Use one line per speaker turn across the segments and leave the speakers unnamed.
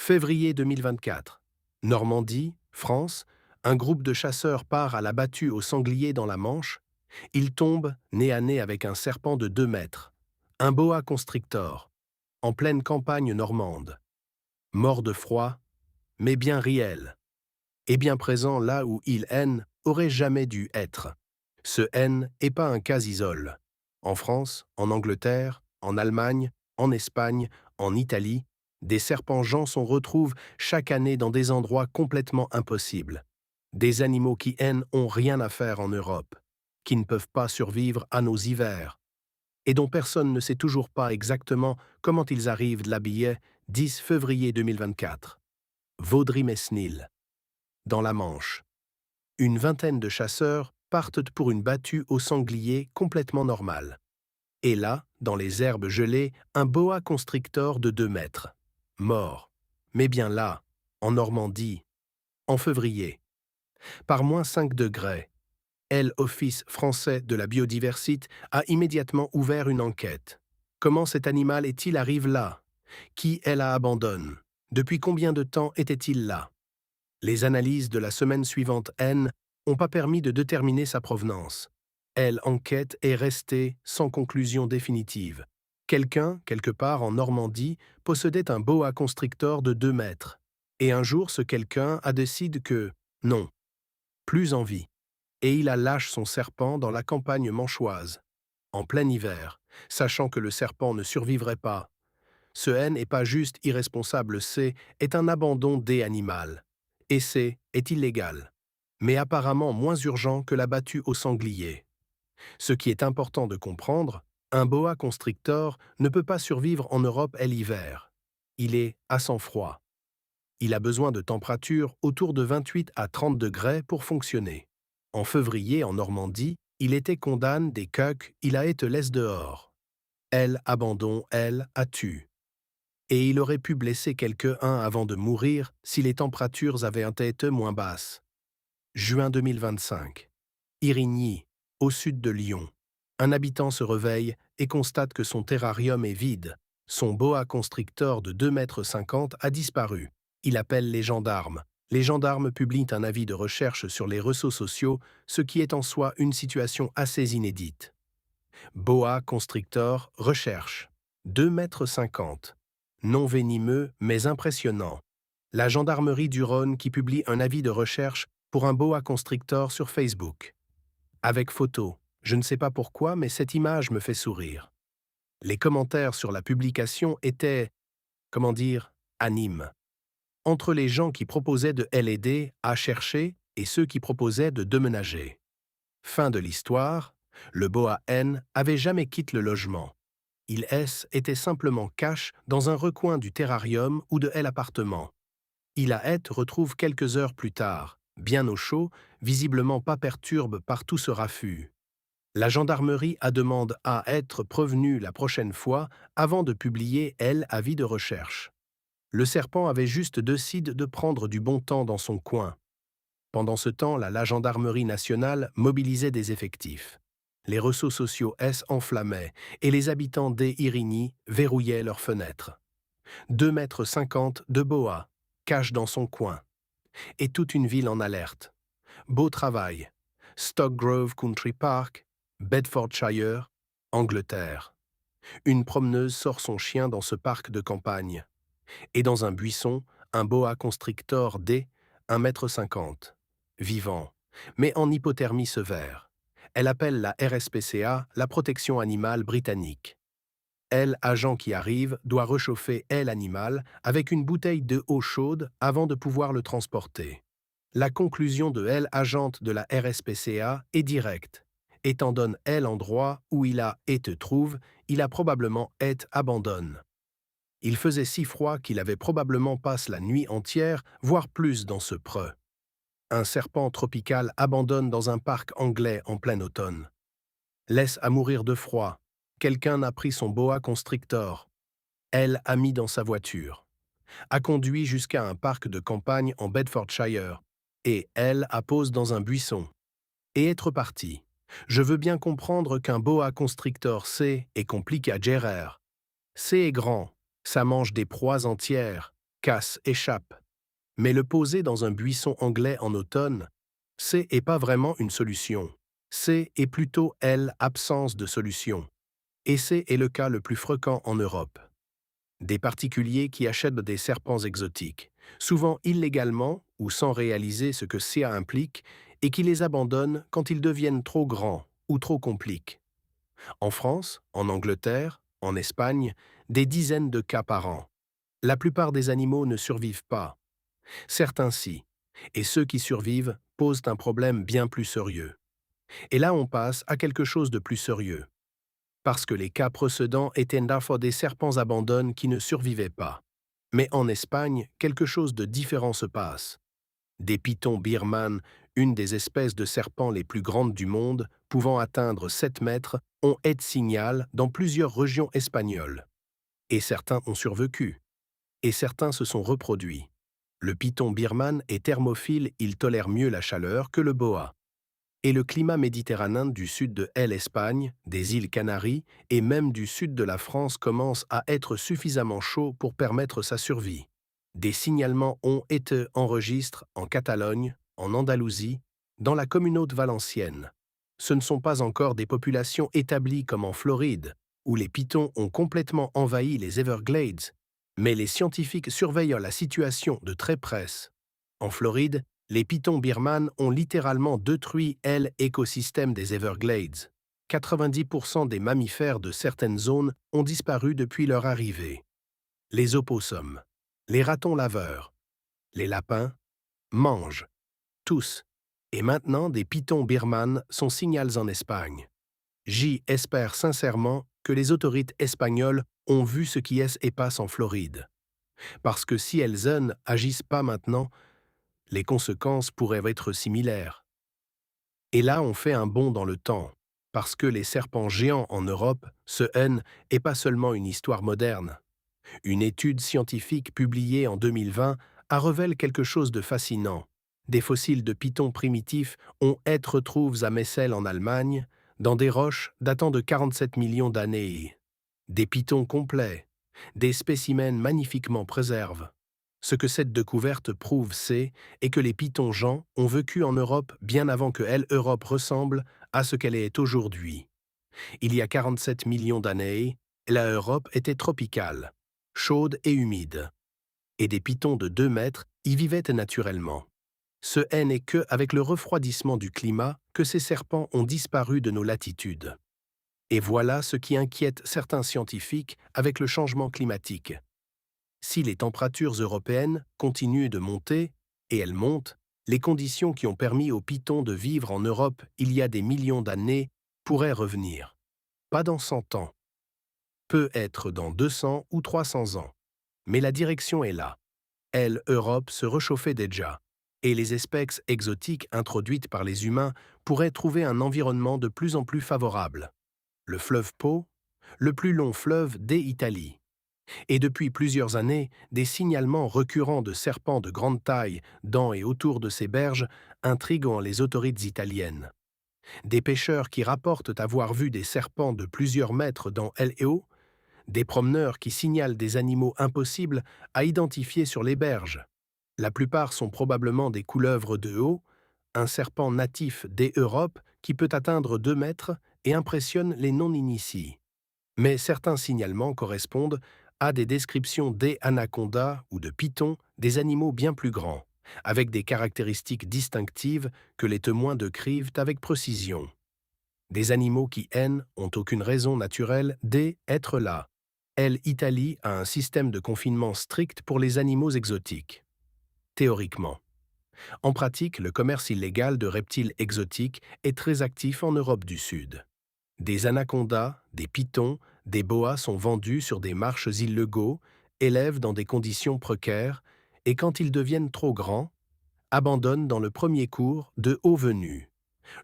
Février 2024. Normandie, France, un groupe de chasseurs part à la battue au sanglier dans la Manche. Ils tombent nez à nez avec un serpent de 2 mètres, un boa constrictor, en pleine campagne normande. Mort de froid, mais bien réel, et bien présent là où il N aurait jamais dû être. Ce N n'est pas un cas isole. En France, en Angleterre, en Allemagne, en Espagne, en Italie, des serpents-gens s'en retrouvent chaque année dans des endroits complètement impossibles. Des animaux qui N ont rien à faire en Europe, qui ne peuvent pas survivre à nos hivers, et dont personne ne sait toujours pas exactement comment ils arrivent de la billet 10 février 2024. Vaudry-Mesnil, dans la Manche. Une vingtaine de chasseurs partent pour une battue au sanglier complètement normale. Et là, dans les herbes gelées, un boa constrictor de 2 mètres. Mort. Mais bien là, en Normandie, en février. Par -5 degrés, Office français de la biodiversité a immédiatement ouvert une enquête. Comment cet animal est-il arrivé là? Qui la abandonne? Depuis combien de temps était-il là? Les analyses de la semaine suivante n'ont pas permis de déterminer sa provenance. Enquête est restée sans conclusion définitive. Quelqu'un, quelque part en Normandie, possédait un boa constrictor de 2 mètres. Et un jour, ce quelqu'un a décidé que, non, plus envie. Et il a lâché son serpent dans la campagne manchoise, en plein hiver, sachant que le serpent ne survivrait pas. Ce n'est pas juste irresponsable, est un abandon des animal. Et est illégal, mais apparemment moins urgent que la battue au sanglier. Ce qui est important de comprendre, un boa constrictor ne peut pas survivre en Europe l'hiver. Il est à sang froid. Il a besoin de température autour de 28 à 30 degrés pour fonctionner. En février, en Normandie, il était condamné des coqs, il a été laisse dehors. Abandon, a tué. Et il aurait pu blesser quelqu'un avant de mourir si les températures avaient été moins basses. Juin 2025. Irigny, au sud de Lyon. Un habitant se réveille et constate que son terrarium est vide. Son boa constrictor de 2,50 m a disparu. Il appelle les gendarmes. Les gendarmes publient un avis de recherche sur les réseaux sociaux, ce qui est en soi une situation assez inédite. Boa constrictor recherche. 2,50 m. Non venimeux, mais impressionnant. La gendarmerie du Rhône qui publie un avis de recherche pour un boa constrictor sur Facebook. Avec photo. Je ne sais pas pourquoi, mais cette image me fait sourire. Les commentaires sur la publication étaient, animes. Entre les gens qui proposaient de l'aider à chercher et ceux qui proposaient de déménager. Fin de l'histoire, le boa N avait jamais quitté le logement. Il était simplement caché dans un recoin du terrarium ou de l'appartement. Il retrouve quelques heures plus tard, bien au chaud, visiblement pas perturbé par tout ce raffut. La gendarmerie a demandé à être prévenue la prochaine fois avant de publier avis de recherche. Le serpent avait juste décidé de prendre du bon temps dans son coin. Pendant ce temps, la gendarmerie nationale mobilisait des effectifs. Les réseaux sociaux enflammaient et les habitants des Irigny verrouillaient leurs fenêtres. 2,50 m de boa, cache dans son coin. Et toute une ville en alerte. Beau travail. Stock Grove Country Park, Bedfordshire, Angleterre. Une promeneuse sort son chien dans ce parc de campagne. Et dans un buisson, un boa constrictor d 1,50 m. Vivant, mais en hypothermie sévère. Elle appelle la RSPCA, la protection animale britannique. Agent qui arrive, doit réchauffer l'animal avec une bouteille de eau chaude avant de pouvoir le transporter. La conclusion de agente de la RSPCA est directe. Étant donné l'endroit où il a été trouve, il a probablement été abandonné. Il faisait si froid qu'il avait probablement passé la nuit entière, voire plus dans ce preux. Un serpent tropical abandonne dans un parc anglais en plein automne. Laisse à mourir de froid. Quelqu'un a pris son boa constrictor. A mis dans sa voiture. A conduit jusqu'à un parc de campagne en Bedfordshire. Et a pose dans un buisson. Et être parti. Je veux bien comprendre qu'un boa constrictor est compliqué à gérer. Est grand. Ça mange des proies entières. casse, échappe. Mais le poser dans un buisson anglais en automne, C est pas vraiment une solution. C est plutôt L, absence de solution. Et C est le cas le plus fréquent en Europe. Des particuliers qui achètent des serpents exotiques, souvent illégalement ou sans réaliser ce que CA implique, et qui les abandonnent quand ils deviennent trop grands ou trop compliqués. En France, en Angleterre, en Espagne, des dizaines de cas par an. La plupart des animaux ne survivent pas. Certains si. Et ceux qui survivent posent un problème bien plus sérieux. Et là, on passe à quelque chose de plus sérieux. Parce que les cas précédents étaient parfois des serpents abandonnés qui ne survivaient pas. Mais en Espagne, quelque chose de différent se passe. Des pitons birmanes, une des espèces de serpents les plus grandes du monde, pouvant atteindre 7 mètres, ont été signalés dans plusieurs régions espagnoles. Et certains ont survécu. Et certains se sont reproduits. Le python birman est thermophile, il tolère mieux la chaleur que le boa. Et le climat méditerranéen du sud de l'Espagne, des îles Canaries et même du sud de la France commence à être suffisamment chaud pour permettre sa survie. Des signalements ont été enregistrés en Catalogne, en Andalousie, dans la communauté valencienne. Ce ne sont pas encore des populations établies comme en Floride, où les pythons ont complètement envahi les Everglades, mais les scientifiques surveillent la situation de très près. En Floride, les pythons birmanes ont littéralement détruit l'écosystème des Everglades. 90% des mammifères de certaines zones ont disparu depuis leur arrivée. Les opossums, les ratons laveurs, les lapins, mangent, tous. Et maintenant, des pythons birmanes sont signalés en Espagne. J'espère sincèrement que les autorités espagnoles ont vu ce qui est et passe en Floride. Parce que si elles n'agissent pas maintenant, les conséquences pourraient être similaires. Et là, on fait un bond dans le temps, parce que les serpents géants en Europe, ce n'est pas seulement une histoire moderne. Une étude scientifique publiée en 2020 a révélé quelque chose de fascinant. Des fossiles de pythons primitifs ont été retrouvés à Messel en Allemagne, dans des roches datant de 47 millions d'années. Des pythons complets, des spécimens magnifiquement préservés. Ce que cette découverte prouve, c'est que les pythons géants ont vécu en Europe bien avant que l'Europe ressemble à ce qu'elle est aujourd'hui. Il y a 47 millions d'années, la Europe était tropicale, chaude et humide. Et des pythons de 2 mètres y vivaient naturellement. Ce n'est qu'avec le refroidissement du climat que ces serpents ont disparu de nos latitudes. Et voilà ce qui inquiète certains scientifiques avec le changement climatique. Si les températures européennes continuent de monter, et elles montent, les conditions qui ont permis aux pythons de vivre en Europe il y a des millions d'années pourraient revenir. Pas dans 100 ans. Peut être dans 200 ou 300 ans. Mais la direction est là. L'Europe se réchauffait déjà, et les espèces exotiques introduites par les humains pourraient trouver un environnement de plus en plus favorable. Le fleuve Po, le plus long fleuve d'Italie. Et depuis plusieurs années, des signalements récurrents de serpents de grande taille dans et autour de ces berges intriguent les autorités italiennes. Des pêcheurs qui rapportent avoir vu des serpents de plusieurs mètres dans l'eau, des promeneurs qui signalent des animaux impossibles à identifier sur les berges. La plupart sont probablement des couleuvres de haut, un serpent natif des Europes qui peut atteindre 2 mètres et impressionne les non-initiés. Mais certains signalements correspondent à des descriptions d'anacondas ou de pythons, des animaux bien plus grands, avec des caractéristiques distinctives que les témoins décrivent avec précision. Des animaux qui, ont aucune raison naturelle d'être là. L'Italie a un système de confinement strict pour les animaux exotiques. Théoriquement. En pratique, le commerce illégal de reptiles exotiques est très actif en Europe du Sud. Des anacondas, des pythons, des boas sont vendus sur des marchés illégaux, élèvent dans des conditions précaires et quand ils deviennent trop grands, abandonnent dans le premier cours de haut venus.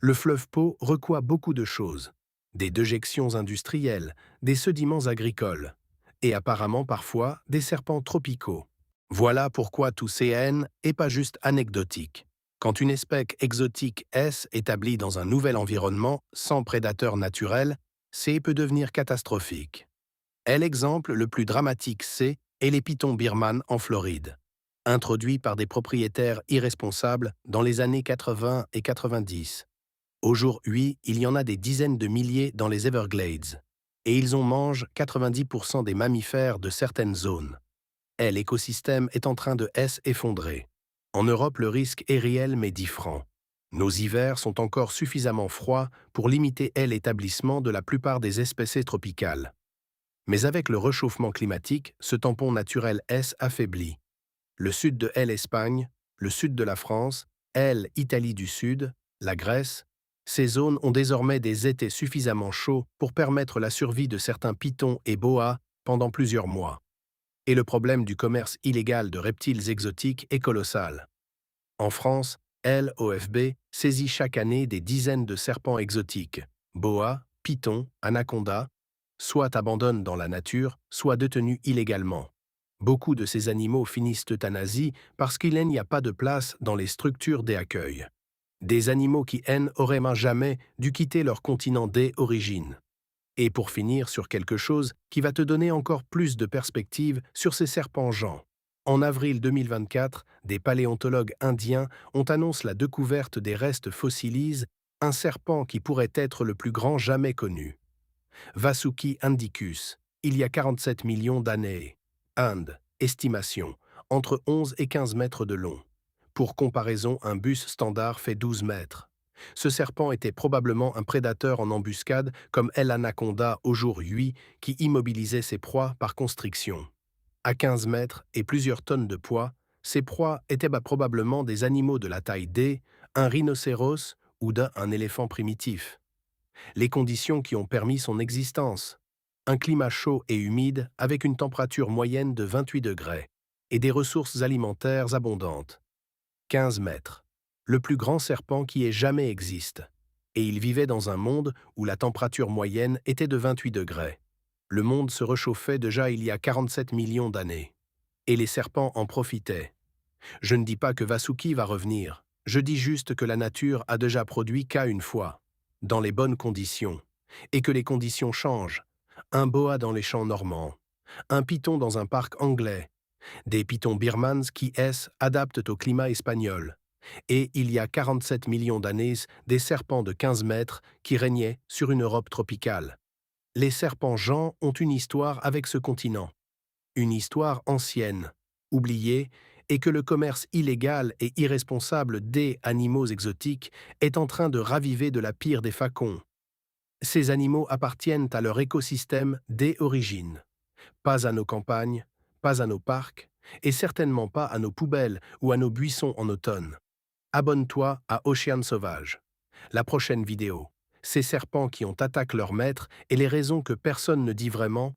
Le fleuve Po recouvre beaucoup de choses, des déjections industrielles, des sédiments agricoles et apparemment parfois des serpents tropicaux. Voilà pourquoi tout CN n'est pas juste anecdotique. Quand une espèce exotique est établie dans un nouvel environnement sans prédateur naturel, c'est peut devenir catastrophique. L'exemple le plus dramatique, c'est et les pythons birmanes en Floride, introduits par des propriétaires irresponsables dans les années 80 et 90. Aujourd'hui, il y en a des dizaines de milliers dans les Everglades, et ils en mangent 90% des mammifères de certaines zones. Et l'écosystème est en train de s'effondrer. En Europe, le risque est réel mais différent. Nos hivers sont encore suffisamment froids pour limiter l'établissement de la plupart des espèces tropicales. Mais avec le réchauffement climatique, ce tampon naturel affaibli. Le sud de l'Espagne, le sud de la France, Italie du Sud, la Grèce, ces zones ont désormais des étés suffisamment chauds pour permettre la survie de certains pythons et boas pendant plusieurs mois. Et le problème du commerce illégal de reptiles exotiques est colossal. En France, l'OFB saisit chaque année des dizaines de serpents exotiques, boas, pythons, anacondas, soit abandonnent dans la nature, soit détenus illégalement. Beaucoup de ces animaux finissent euthanasie parce qu'il n'y a pas de place dans les structures d'accueil. Des animaux qui auraient jamais dû quitter leur continent d'origine. Et pour finir sur quelque chose qui va te donner encore plus de perspectives sur ces serpents-gens. En avril 2024, des paléontologues indiens ont annoncé la découverte des restes fossilisés, un serpent qui pourrait être le plus grand jamais connu. Vasuki indicus, il y a 47 millions d'années. Inde, estimation, entre 11 et 15 mètres de long. Pour comparaison, un bus standard fait 12 mètres. Ce serpent était probablement un prédateur en embuscade comme l'anaconda aujourd'hui qui immobilisait ses proies par constriction. À 15 mètres et plusieurs tonnes de poids, ces proies étaient probablement des animaux de la taille un rhinocéros ou d'un éléphant primitif. Les conditions qui ont permis son existence. Un climat chaud et humide avec une température moyenne de 28 degrés et des ressources alimentaires abondantes. 15 mètres. Le plus grand serpent qui ait jamais existé. Et il vivait dans un monde où la température moyenne était de 28 degrés. Le monde se réchauffait déjà il y a 47 millions d'années. Et les serpents en profitaient. Je ne dis pas que Vasuki va revenir. Je dis juste que la nature a déjà produit qu'à une fois, dans les bonnes conditions, et que les conditions changent. Un boa dans les champs normands, un python dans un parc anglais, des pythons birmans qui adaptent au climat espagnol, et il y a 47 millions d'années, des serpents de 15 mètres qui régnaient sur une Europe tropicale. Les serpents-gens ont une histoire avec ce continent, une histoire ancienne, oubliée, et que le commerce illégal et irresponsable des animaux exotiques est en train de raviver de la pire des façons. Ces animaux appartiennent à leur écosystème dès origine, pas à nos campagnes, pas à nos parcs, et certainement pas à nos poubelles ou à nos buissons en automne. Abonne-toi à Océan Sauvage. La prochaine vidéo, ces serpents qui ont attaqué leur maître et les raisons que personne ne dit vraiment,